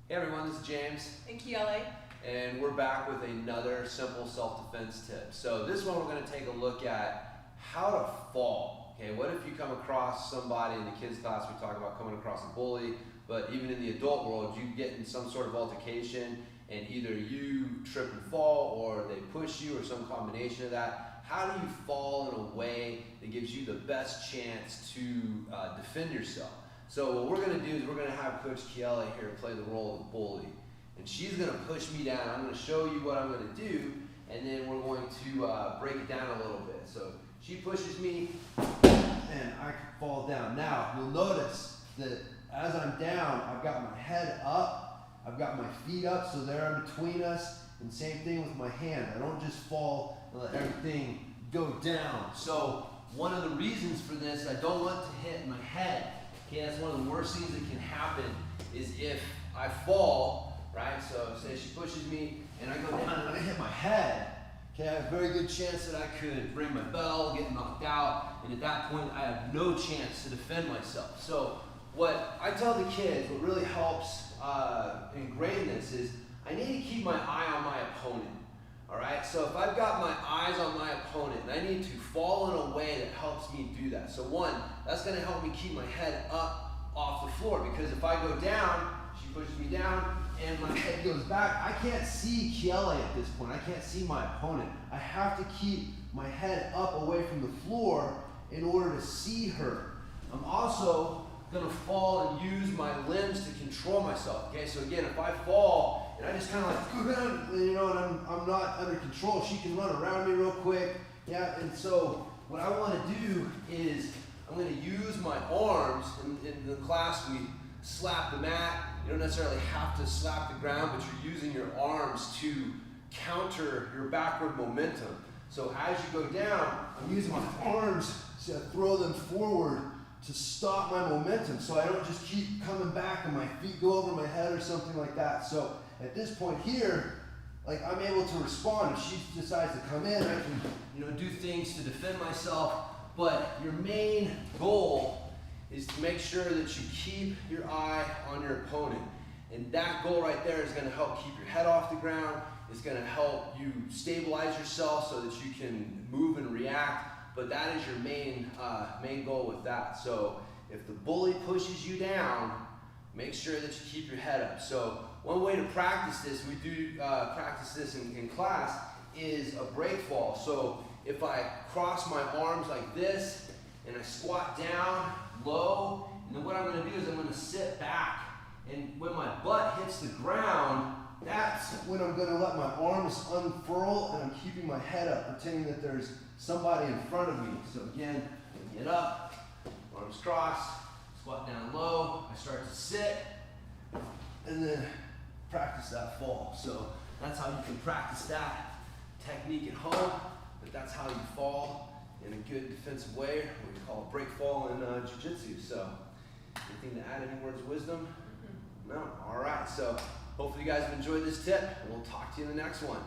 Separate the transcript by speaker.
Speaker 1: Hey everyone, this is James.
Speaker 2: And Kiele.
Speaker 1: And we're back with another simple self-defense tip. So this one we're going to take a look at how to fall. Okay, what if you come across somebody in the kids class, we talk about coming across a bully, but even in the adult world, you get in some sort of altercation and either you trip and fall or they push you or some combination of that. How do you fall in a way that gives you the best chance to defend yourself? So what we're going to do is we're going to have Coach Kiele here play the role of the bully. And she's going to push me down. I'm going to show you what I'm going to do, and then we're going to break it down a little bit. So she pushes me, and I fall down. Now, you'll notice that as I'm down, I've got my head up, I've got my feet up, so they're in between us, and same thing with my hand. I don't just fall and let everything go down. So one of the reasons for this, I don't want to hit my head. Okay, that's one of the worst things that can happen is if I fall, right? So say she pushes me and I go down and I hit my head. Okay, I have a very good chance that I could ring my bell, get knocked out, and at that point I have no chance to defend myself. So what I tell the kids, what really helps ingrain this is I need to keep my eye on my opponent. All right, so if I've got my eyes on my opponent and I need to fall in a way that helps me do that. So one, that's going to help me keep my head up off the floor, because if I go down, she pushes me down and my head goes back, I can't see Kiele at this point. I can't see my opponent. I have to keep my head up away from the floor in order to see her. I'm also going to fall and use my limbs to control myself. Okay, so again, if I fall and I just kind of like go down, you know, and I'm not under control, she can run around me real quick. Yeah, and so what I want to do is I'm going to use my arms. In the class, we slap the mat. You don't necessarily have to slap the ground, but you're using your arms to counter your backward momentum. So as you go down, I'm using my arms to throw them forward to stop my momentum, so I don't just keep coming back and my feet go over my head or something like that. So at this point here, like, I'm able to respond. If she decides to come in, I can, you know, do things to defend myself. But your main goal is to make sure that you keep your eye on your opponent. And that goal right there is going to help keep your head off the ground. It's going to help you stabilize yourself so that you can move and react. But that is your main goal with that. So if the bully pushes you down, make sure that you keep your head up. So one way to practice this, we do practice this in class, is a breakfall. So if I cross my arms like this and I squat down low, and then what I'm going to do is I'm going to sit back. And when my butt hits the ground, that's when I'm going to let my arms unfurl and I'm keeping my head up, pretending that there's somebody in front of me. So again, I get up, arms crossed, squat down low, I start to sit, and then practice that fall. So that's how you can practice that technique at home, but that's how you fall in a good defensive way, what we call a breakfall in jiu-jitsu. So anything to add, any words of wisdom? No? All right, so hopefully you guys have enjoyed this tip, and we'll talk to you in the next one.